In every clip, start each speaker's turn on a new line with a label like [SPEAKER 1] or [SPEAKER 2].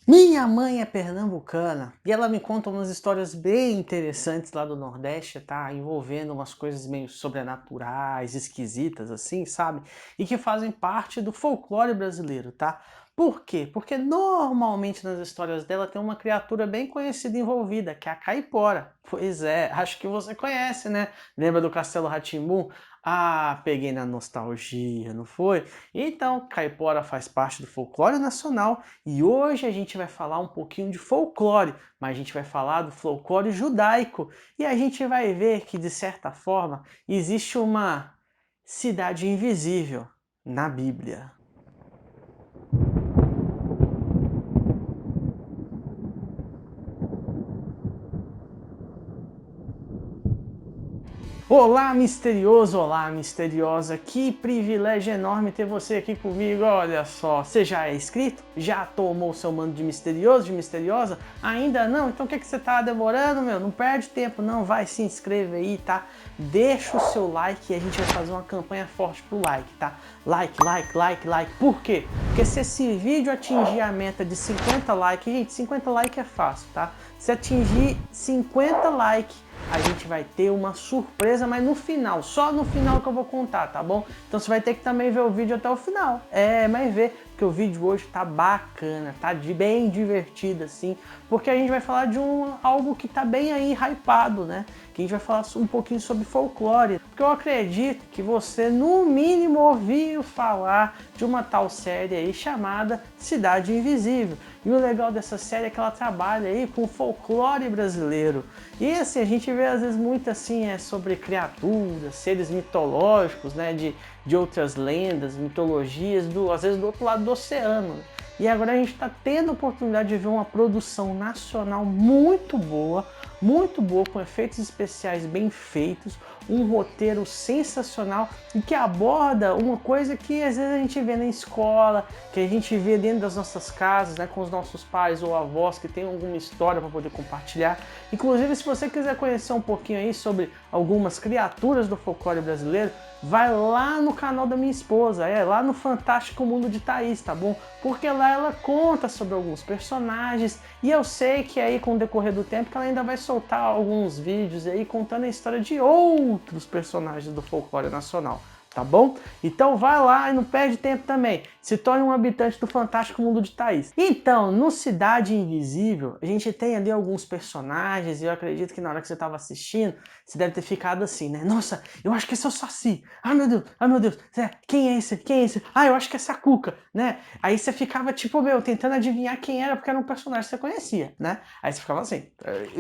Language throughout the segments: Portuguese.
[SPEAKER 1] Minha mãe é pernambucana e ela me conta umas histórias bem interessantes lá do Nordeste, tá? Envolvendo umas coisas meio sobrenaturais, esquisitas, assim, sabe? E que fazem parte do folclore brasileiro, tá? Por quê? Porque normalmente nas histórias dela tem uma criatura bem conhecida envolvida, que é a caipora. Pois é, acho que você conhece, né? Lembra do Castelo rá tim Ah, peguei na nostalgia, não foi? Então, caipora faz parte do folclore nacional e hoje a gente vai falar um pouquinho de folclore, mas a gente vai falar do folclore judaico. E a gente vai ver que, de certa forma, existe uma cidade invisível na Bíblia. Olá, misterioso! Olá, misteriosa! Que privilégio enorme ter você aqui comigo! Olha só, você já é inscrito? Já tomou seu mando de misterioso, de misteriosa? Ainda não? Então o que você tá demorando, meu? Não perde tempo não, vai, se inscreve aí, tá? Deixa o seu like e a gente vai fazer uma campanha forte pro like, tá? Like, like, like, like. Por quê? Porque se esse vídeo atingir a meta de 50 likes, gente, 50 likes é fácil, tá? Se atingir 50 likes, a gente vai ter uma surpresa, mas no final, só no final que eu vou contar, tá bom? Então você vai ter que também ver o vídeo até o final. Mas ver, porque o vídeo hoje tá bacana, tá bem divertido assim, porque a gente vai falar de algo que tá bem aí hypado, né? Que a gente vai falar um pouquinho sobre folclore, porque eu acredito que você no mínimo ouviu falar de uma tal série aí chamada Cidade Invisível. E o legal dessa série é que ela trabalha aí com o folclore brasileiro. E assim, a gente vê às vezes muito assim sobre criaturas, seres mitológicos, né, de outras lendas, mitologias, às vezes do outro lado do oceano. E agora a gente está tendo a oportunidade de ver uma produção nacional muito boa, com efeitos especiais bem feitos, um roteiro sensacional e que aborda uma coisa que às vezes a gente vê na escola, que a gente vê dentro das nossas casas, né, com os nossos pais ou avós que tem alguma história para poder compartilhar. Inclusive, se você quiser conhecer um pouquinho aí sobre algumas criaturas do folclore brasileiro, vai lá no canal da minha esposa, lá no Fantástico Mundo de Thaís, tá bom? Porque lá ela conta sobre alguns personagens e eu sei que aí com o decorrer do tempo que ela ainda vai soltar alguns vídeos aí contando a história de outros personagens do folclore nacional. Tá bom? Então vai lá e não perde tempo também. Se torne um habitante do Fantástico Mundo de Thaís. Então, no Cidade Invisível, a gente tem ali alguns personagens e eu acredito que na hora que você estava assistindo, você deve ter ficado assim, né? Nossa, eu acho que esse é o Saci. Ai meu Deus, quem é esse? Quem é esse? Ah, eu acho que é essa Cuca, né? Aí você ficava tipo, meu, tentando adivinhar quem era porque era um personagem que você conhecia, né? Aí você ficava assim,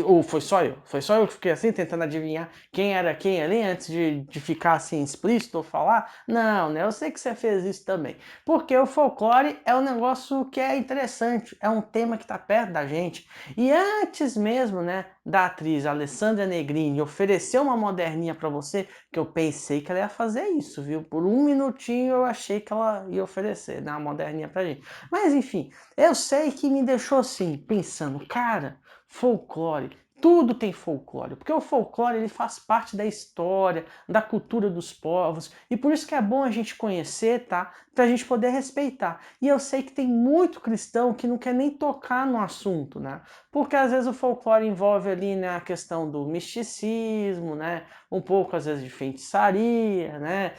[SPEAKER 1] ou foi só eu? Foi só eu que fiquei assim, tentando adivinhar quem era quem ali antes de ficar assim explícito ou falar? Não, né? Eu sei que você fez isso também. Porque o folclore é um negócio que é interessante, é um tema que está perto da gente. E antes mesmo, né, da atriz Alessandra Negrini oferecer uma moderninha para você, que eu pensei que ela ia fazer isso, viu? Por um minutinho eu achei que ela ia oferecer, né, uma moderninha pra gente. Mas enfim, eu sei que me deixou assim, pensando, cara, folclore, tudo tem folclore, porque o folclore ele faz parte da história, da cultura dos povos, e por isso que é bom a gente conhecer, tá? Pra gente poder respeitar. E eu sei que tem muito cristão que não quer nem tocar no assunto, né? Porque às vezes o folclore envolve ali, né, a questão do misticismo, né? Um pouco às vezes de feitiçaria, né?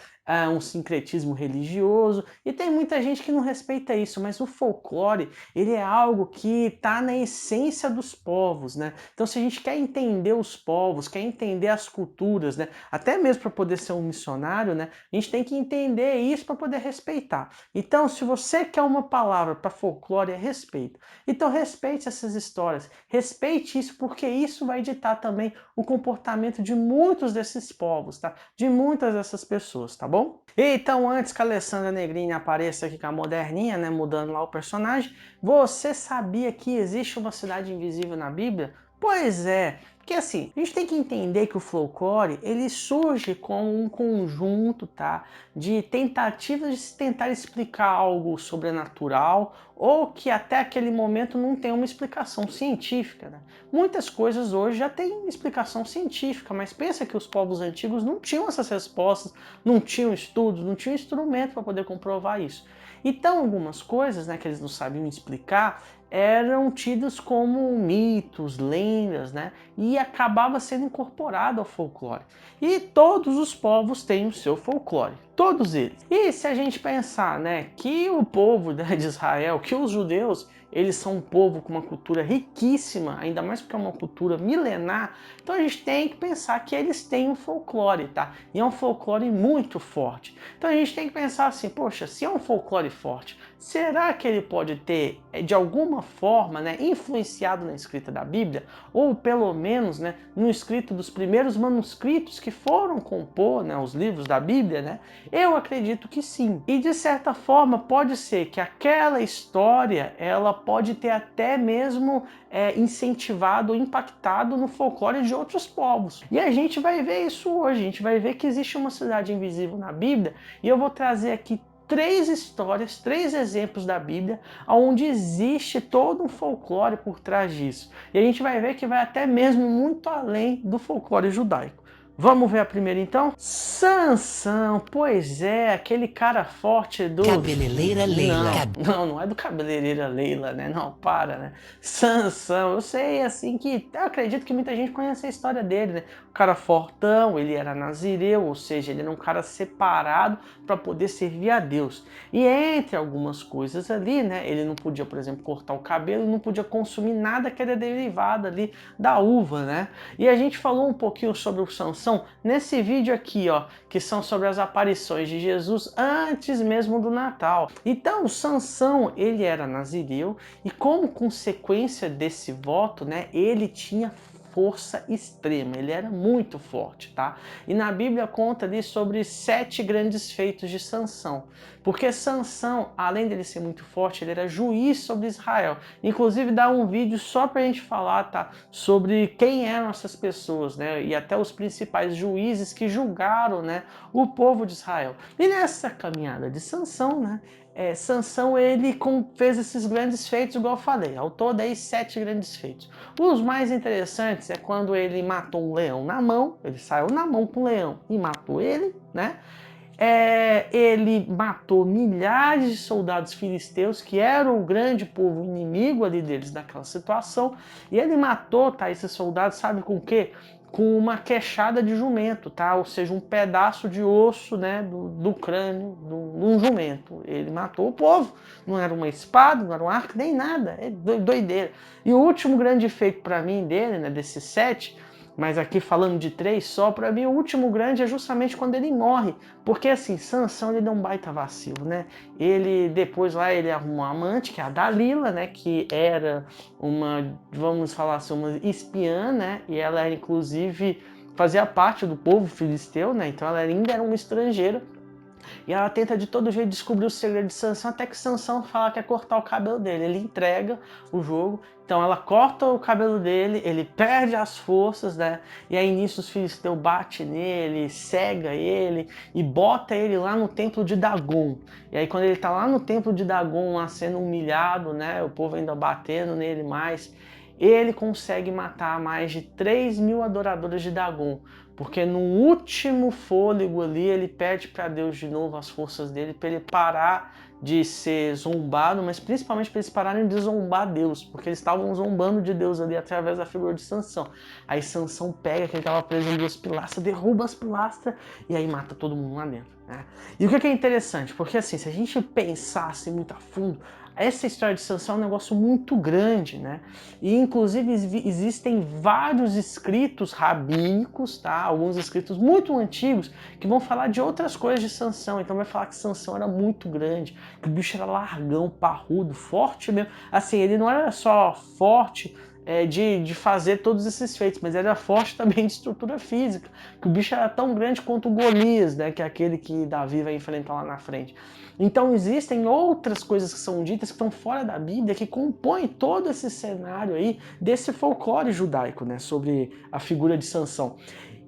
[SPEAKER 1] Um sincretismo religioso, e tem muita gente que não respeita isso, mas o folclore, ele é algo que está na essência dos povos, né? Então se a gente quer entender os povos, quer entender as culturas, né? Até mesmo para poder ser um missionário, né? A gente tem que entender isso para poder respeitar. Então se você quer uma palavra para folclore, é respeito. Então respeite essas histórias, respeite isso, porque isso vai ditar também o comportamento de muitos desses povos, tá? De muitas dessas pessoas, tá bom? Então, antes que a Alessandra Negrini apareça aqui com a moderninha, né, mudando lá o personagem, você sabia que existe uma cidade invisível na Bíblia? Pois é, porque assim, a gente tem que entender que o folclore, ele surge como um conjunto, tá, de tentativas de se tentar explicar algo sobrenatural ou que até aquele momento não tem uma explicação científica, né? Muitas coisas hoje já têm explicação científica, mas pensa que os povos antigos não tinham essas respostas, não tinham estudos, não tinham instrumento para poder comprovar isso. Então, algumas coisas, né, que eles não sabiam explicar, eram tidos como mitos, lendas, né? E acabava sendo incorporado ao folclore. E todos os povos têm o seu folclore, todos eles. E se a gente pensar, né, que o povo de Israel, que os judeus, eles são um povo com uma cultura riquíssima, ainda mais porque é uma cultura milenar, então a gente tem que pensar que eles têm um folclore, tá? E é um folclore muito forte. Então a gente tem que pensar assim, poxa, se é um folclore forte, será que ele pode ter, de alguma forma, né, influenciado na escrita da Bíblia? Ou pelo menos, né, no escrito dos primeiros manuscritos que foram compor, né, os livros da Bíblia, né? Eu acredito que sim. E de certa forma pode ser que aquela história, ela pode ter até mesmo incentivado, impactado no folclore de outros povos. E a gente vai ver isso hoje, a gente vai ver que existe uma cidade invisível na Bíblia, e eu vou trazer aqui 3 histórias, 3 exemplos da Bíblia, onde existe todo um folclore por trás disso. E a gente vai ver que vai até mesmo muito além do folclore judaico. Vamos ver a primeira então? Sansão, pois é, aquele cara forte do...
[SPEAKER 2] Cabeleireira Leila.
[SPEAKER 1] Não é do cabeleireira Leila, né? Não, para, né? Sansão, eu sei, assim, que eu acredito que muita gente conhece a história dele, né? O cara fortão, ele era nazireu, ou seja, ele era um cara separado para poder servir a Deus. E entre algumas coisas ali, né? Ele não podia, por exemplo, cortar o cabelo, não podia consumir nada que era derivado ali da uva, né? E a gente falou um pouquinho sobre o Sansão nesse vídeo aqui, ó, que são sobre as aparições de Jesus antes mesmo do Natal. Então, o Sansão, ele era nazireu e como consequência desse voto, né, ele tinha força extrema, ele era muito forte, tá? E na Bíblia conta ali sobre 7 grandes feitos de Sansão, porque Sansão, além dele ser muito forte, ele era juiz sobre Israel. Inclusive dá um vídeo só pra gente falar, tá, sobre quem eram essas pessoas, né, e até os principais juízes que julgaram, né, o povo de Israel. E nessa caminhada de Sansão, né, Sansão ele fez esses grandes feitos, igual eu falei, ao todo aí 7 grandes feitos. Os mais interessantes é quando ele matou um leão na mão, ele saiu na mão com o leão e matou ele, né? Ele matou milhares de soldados filisteus, que eram o grande povo inimigo ali deles naquela situação, e ele matou, tá, esses soldados, sabe com o quê? Com uma queixada de jumento, tá? Ou seja, um pedaço de osso, né, do crânio de um jumento. Ele matou o povo. Não era uma espada, não era um arco, nem nada. É doideira. E o último grande feito para mim dele, né, desses 7, mas aqui falando de 3 só, para mim o último grande é justamente quando ele morre. Porque assim, Sansão ele deu um baita vacilo, né? Ele, depois lá, ele arrumou uma amante, que é a Dalila, né? Que era uma, vamos falar assim, uma espiã, né? E ela era, inclusive, fazia parte do povo filisteu, né? Então ela ainda era uma estrangeira. E ela tenta de todo jeito descobrir o segredo de Sansão, até que Sansão fala que quer cortar o cabelo dele. Ele entrega o jogo, então ela corta o cabelo dele, ele perde as forças, né? E aí nisso os filisteus batem nele, cega ele e bota ele lá no templo de Dagon. E aí quando ele tá lá no templo de Dagon, lá sendo humilhado, né? O povo ainda batendo nele mais, ele consegue matar mais de 3.000 adoradores de Dagon. Porque no último fôlego ali, ele pede para Deus de novo as forças dele, para ele parar de ser zombado, mas principalmente para eles pararem de zombar Deus, porque eles estavam zombando de Deus ali através da figura de Sansão. Aí Sansão pega quem estava preso em 2 pilastras, derruba as pilastras e aí mata todo mundo lá dentro, né? E o que é interessante? Porque assim, se a gente pensasse muito a fundo, essa história de Sansão é um negócio muito grande, né? E inclusive existem vários escritos rabínicos, tá? Alguns escritos muito antigos que vão falar de outras coisas de Sansão. Então vai falar que Sansão era muito grande, que o bicho era largão, parrudo, forte mesmo. Assim, ele não era só forte de fazer todos esses feitos, mas ele era forte também de estrutura física, que o bicho era tão grande quanto o Golias, né? Que é aquele que Davi vai enfrentar lá na frente. Então existem outras coisas que são ditas que estão fora da Bíblia, que compõem todo esse cenário aí desse folclore judaico, né, sobre a figura de Sansão.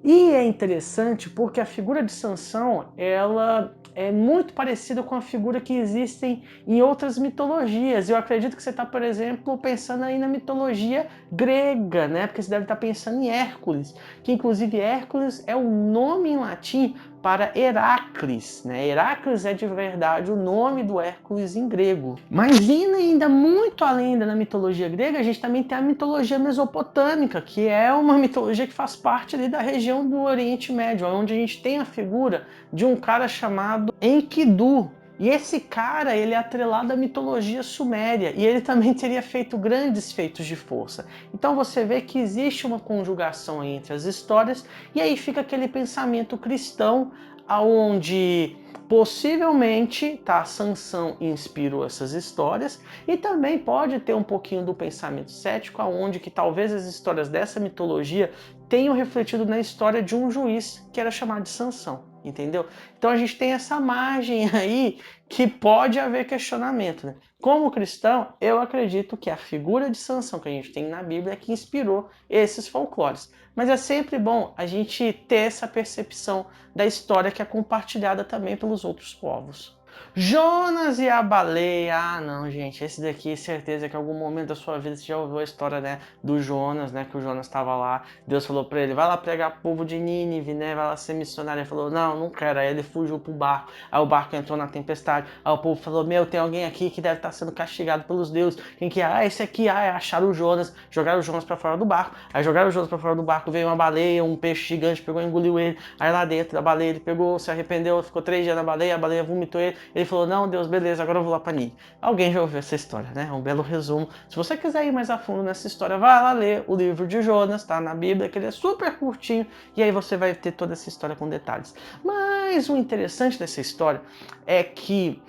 [SPEAKER 1] E é interessante porque a figura de Sansão, ela é muito parecida com a figura que existem em outras mitologias. Eu acredito que você está, por exemplo, pensando aí na mitologia grega, né? Porque você deve estar pensando em Hércules, que inclusive Hércules é o nome em latim para Heracles, né? Heracles é de verdade o nome do Hércules em grego. Mas indo ainda muito além da mitologia grega, a gente também tem a mitologia mesopotâmica, que é uma mitologia que faz parte ali da região do Oriente Médio, onde a gente tem a figura de um cara chamado Enkidu. E esse cara, ele é atrelado à mitologia suméria, e ele também teria feito grandes feitos de força. Então você vê que existe uma conjugação entre as histórias, e aí fica aquele pensamento cristão, onde possivelmente Sansão inspirou essas histórias, e também pode ter um pouquinho do pensamento cético, onde que talvez as histórias dessa mitologia tenham refletido na história de um juiz que era chamado de Sansão. Entendeu? Então a gente tem essa margem aí que pode haver questionamento, né? Como cristão, eu acredito que a figura de Sansão que a gente tem na Bíblia é que inspirou esses folclores. Mas é sempre bom a gente ter essa percepção da história que é compartilhada também pelos outros povos. Jonas e a baleia. Ah, não, gente, esse daqui, certeza que em algum momento da sua vida você já ouviu a história, né, do Jonas, né, que o Jonas estava lá, Deus falou para ele, vai lá pregar pro povo de Nínive, né, vai lá ser missionário. Ele falou, não, não quero. Aí ele fugiu pro barco, aí o barco entrou na tempestade, aí o povo falou, meu, tem alguém aqui que deve estar sendo castigado pelos deuses. Quem que é? Ah, esse aqui. Ah, acharam o Jonas, jogaram o Jonas para fora do barco, aí jogaram o Jonas para fora do barco, veio uma baleia, um peixe gigante, pegou e engoliu ele, aí lá dentro da baleia ele pegou, se arrependeu, ficou 3 dias na baleia, a baleia vomitou ele. Ele falou, não, Deus, beleza, agora eu vou lá para Nínive. Alguém já ouviu essa história, né? É um belo resumo. Se você quiser ir mais a fundo nessa história, vai lá ler o livro de Jonas, tá? Na Bíblia, que ele é super curtinho, e aí você vai ter toda essa história com detalhes. Mas o interessante dessa história é que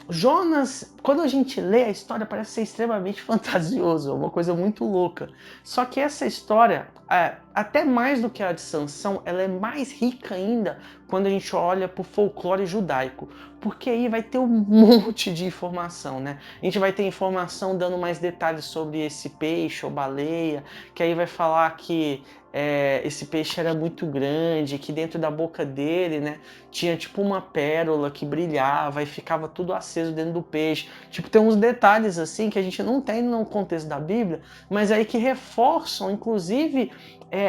[SPEAKER 1] Jonas, quando a gente lê a história, parece ser extremamente fantasioso, é uma coisa muito louca. Só que essa história, até mais do que a de Sansão, ela é mais rica ainda quando a gente olha para o folclore judaico, porque aí vai ter um monte de informação, né? A gente vai ter informação dando mais detalhes sobre esse peixe ou baleia, que aí vai falar que esse peixe era muito grande, que dentro da boca dele, né, tinha tipo uma pérola que brilhava e ficava tudo aceso dentro do peixe. Tipo, tem uns detalhes assim que a gente não tem no contexto da Bíblia, mas aí que reforçam, inclusive,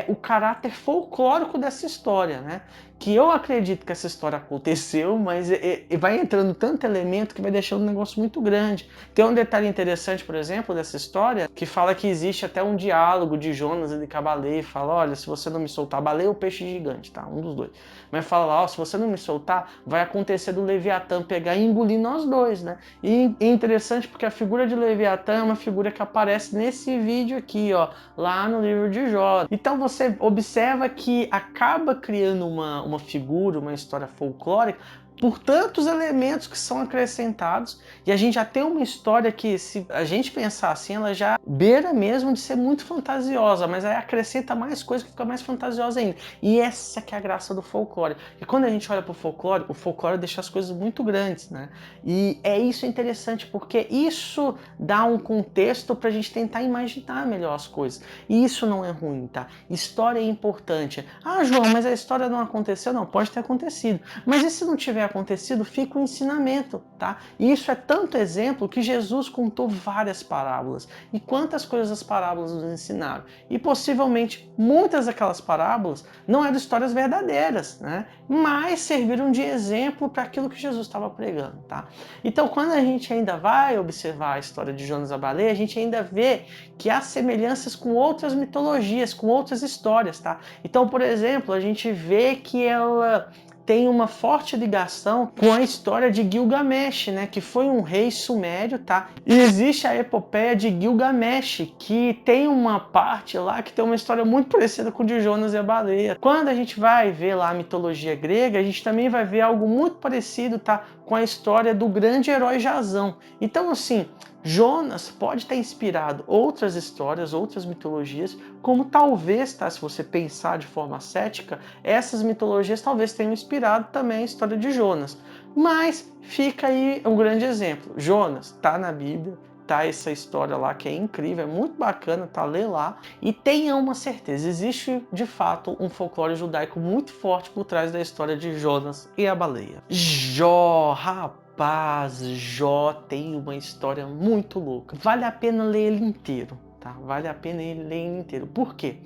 [SPEAKER 1] o caráter folclórico dessa história, né? Que eu acredito que essa história aconteceu, mas vai entrando tanto elemento que vai deixando um negócio muito grande. Tem um detalhe interessante, por exemplo, dessa história, que fala que existe até um diálogo de Jonas e com a baleia, e fala, olha, se você não me soltar, a baleia ou o peixe gigante, tá? Um dos dois. Mas fala lá, ó, se você não me soltar, vai acontecer do Leviatã pegar e engolir nós dois, né? E é interessante porque a figura de Leviatã é uma figura que aparece nesse vídeo aqui, ó, lá no livro de Jó. Então você observa que acaba criando uma figura, uma história folclórica, por tantos elementos que são acrescentados, e a gente já tem uma história que, se a gente pensar assim, ela já beira mesmo de ser muito fantasiosa, mas aí acrescenta mais coisa que fica mais fantasiosa ainda. E essa que é a graça do folclore. E quando a gente olha para o folclore deixa as coisas muito grandes, né? E isso interessante, porque isso dá um contexto para a gente tentar imaginar melhor as coisas. E isso não é ruim, tá? História é importante. Ah, João, mas a história não aconteceu? Não, pode ter acontecido. Mas e se não tiver acontecido, fica o ensinamento, tá? E isso é tanto exemplo que Jesus contou várias parábolas. E quantas coisas as parábolas nos ensinaram? E possivelmente muitas daquelas parábolas não eram histórias verdadeiras, né? Mas serviram de exemplo para aquilo que Jesus estava pregando, tá? Então, quando a gente ainda vai observar a história de Jonas e a baleia, a gente ainda vê que há semelhanças com outras mitologias, com outras histórias, tá? Então, por exemplo, a gente vê que ela tem uma forte ligação com a história de Gilgamesh, né, que foi um rei sumério, tá? E existe a epopeia de Gilgamesh, que tem uma parte lá que tem uma história muito parecida com o de Jonas e a baleia. Quando a gente vai ver lá a mitologia grega, a gente também vai ver algo muito parecido, tá, com a história do grande herói Jasão. Então, assim, Jonas pode ter inspirado outras histórias, outras mitologias, como talvez, tá, se você pensar de forma cética, essas mitologias talvez tenham inspirado também a história de Jonas. Mas fica aí um grande exemplo. Jonas tá na Bíblia, tá essa história lá que é incrível, é muito bacana, tá, lê lá. E tenha uma certeza, existe de fato um folclore judaico muito forte por trás da história de Jonas e a baleia. Jó, rapaz, Jó tem uma história muito louca. Vale a pena ler ele inteiro, tá? Vale a pena ler ele inteiro. Por quê?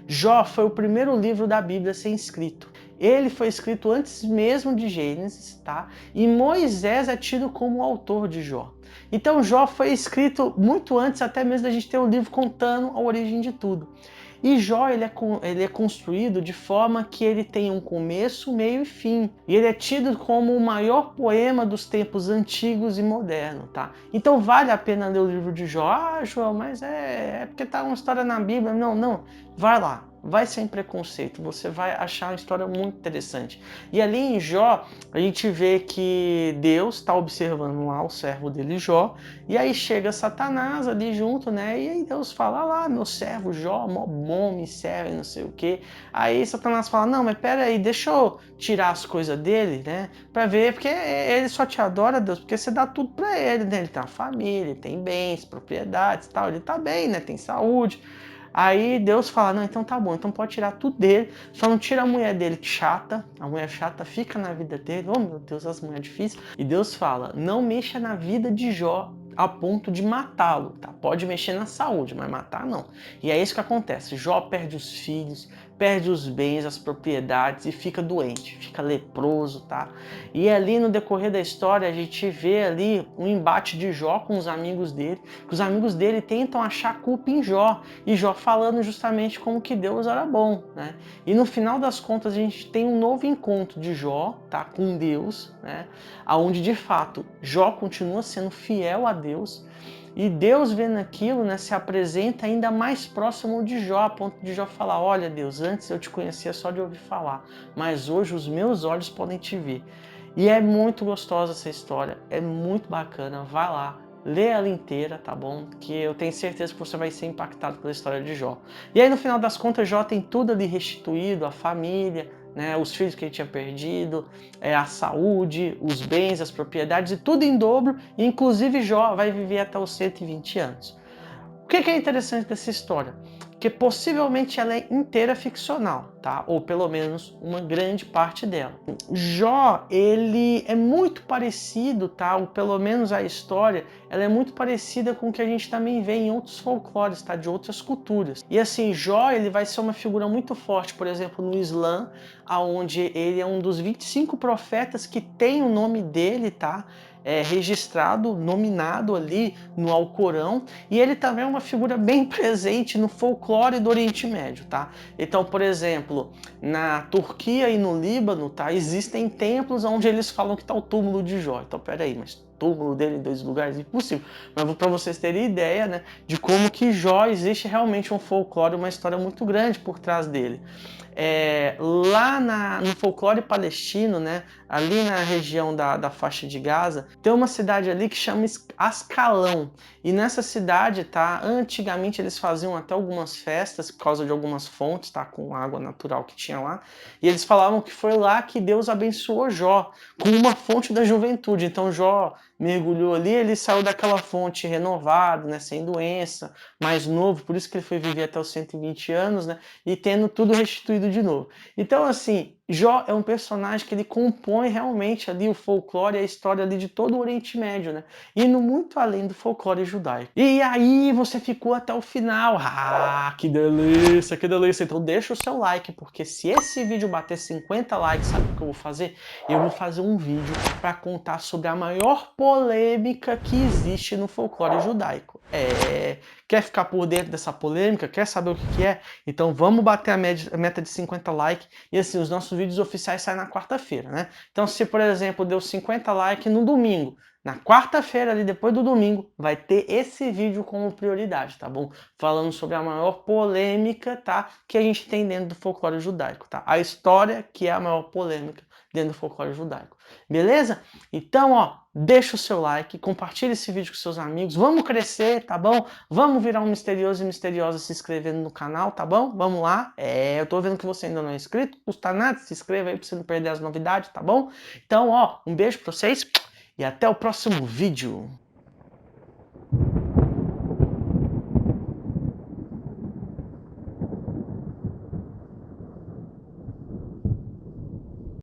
[SPEAKER 1] Jó foi o primeiro livro da Bíblia a ser escrito. Ele foi escrito antes mesmo de Gênesis, tá? E Moisés é tido como o autor de Jó. Então Jó foi escrito muito antes até mesmo da gente ter o livro contando a origem de tudo. E Jó ele é construído de forma que ele tem um começo, meio e fim. E ele é tido como o maior poema dos tempos antigos e modernos, tá? Então vale a pena ler o livro de Jó. Ah, João, mas é porque tá uma história na Bíblia. Não, não. Vai lá. Vai sem preconceito, você vai achar uma história muito interessante. E ali em Jó, a gente vê que Deus está observando lá o servo dele, Jó, e aí chega Satanás ali junto, né? E aí Deus fala, lá, meu servo Jó, mó bom, me serve, não sei o quê. Aí Satanás fala, não, mas pera aí, deixa eu tirar as coisas dele, né? Pra ver, porque ele só te adora, Deus, porque você dá tudo pra ele, né? Ele tem uma família, ele tem bens, propriedades e tal, ele tá bem, né? Tem saúde. Aí Deus fala, não, então tá bom, então pode tirar tudo dele, só não tira a mulher dele que chata, a mulher chata fica na vida dele, oh meu Deus, as mulheres difíceis. E Deus fala, não mexa na vida de Jó a ponto de matá-lo, tá? Pode mexer na saúde, mas matar não. E é isso que acontece, Jó perde os filhos, perde os bens, as propriedades e fica doente, fica leproso, tá? E ali no decorrer da história a gente vê ali um embate de Jó com os amigos dele, que os amigos dele tentam achar culpa em Jó, e Jó falando justamente como que Deus era bom, né? E no final das contas a gente tem um novo encontro de Jó, tá? Com Deus, né? Aonde de fato Jó continua sendo fiel a Deus, e Deus vendo aquilo, né, se apresenta ainda mais próximo de Jó, a ponto de Jó falar, olha Deus, antes eu te conhecia só de ouvir falar, mas hoje os meus olhos podem te ver. E é muito gostosa essa história, é muito bacana, vai lá, lê ela inteira, tá bom? Que eu tenho certeza que você vai ser impactado pela história de Jó. E aí no final das contas Jó tem tudo ali restituído, a família, né, os filhos que ele tinha perdido, a saúde, os bens, as propriedades e tudo em dobro, e inclusive Jó vai viver até os 120 anos. O que é interessante dessa história? Que possivelmente ela é inteira ficcional, tá? Ou pelo menos uma grande parte dela. Jó, ele é muito parecido, tá? Ou pelo menos a história, ela é muito parecida com o que a gente também vê em outros folclores, tá? De outras culturas. E assim, Jó, ele vai ser uma figura muito forte, por exemplo, no Islã, aonde ele é um dos 25 profetas que tem o nome dele, tá? Registrado, nominado ali no Alcorão, e ele também é uma figura bem presente no folclore do Oriente Médio, tá? Então, por exemplo, na Turquia e no Líbano, tá? Existem templos onde eles falam que tá o túmulo de Jó. Então, peraí, mas túmulo dele em 2 lugares? Impossível. Mas para vocês terem ideia, né, de como que Jó existe realmente um folclore, uma história muito grande por trás dele. Lá no folclore palestino, né, ali na região da faixa de Gaza, tem uma cidade ali que chama Ascalão. E nessa cidade, tá, antigamente eles faziam até algumas festas por causa de algumas fontes, tá, com água natural que tinha lá. E eles falavam que foi lá que Deus abençoou Jó, com uma fonte da juventude. Então Jó mergulhou ali, ele saiu daquela fonte renovado, né, sem doença, mais novo, por isso que ele foi viver até os 120 anos, né, e tendo tudo restituído de novo. Então, assim, Jó é um personagem que ele compõe realmente ali o folclore e a história ali de todo o Oriente Médio, né, indo muito além do folclore judaico. E aí você ficou até o final. Ah, que delícia, que delícia. Então deixa o seu like, porque se esse vídeo bater 50 likes, sabe o que eu vou fazer? Eu vou fazer um vídeo para contar sobre a maior polêmica que existe no folclore judaico. Quer ficar por dentro dessa polêmica? Quer saber o que é? Então vamos bater a meta de 50 likes. E assim, os nossos vídeos oficiais saem na quarta-feira, né? Então se, por exemplo, deu 50 likes no domingo, na quarta-feira, ali depois do domingo, vai ter esse vídeo como prioridade, tá bom? Falando sobre a maior polêmica, tá? Que a gente tem dentro do folclore judaico, tá? A história que é a maior polêmica dentro do folclore judaico. Beleza? Então, ó, deixa o seu like, compartilha esse vídeo com seus amigos, vamos crescer, tá bom? Vamos virar um misterioso e misteriosa se inscrevendo no canal, tá bom? Vamos lá. Eu tô vendo que você ainda não é inscrito, custa nada, se inscreva aí pra você não perder as novidades, tá bom? Então, ó, um beijo pra vocês e até o próximo vídeo.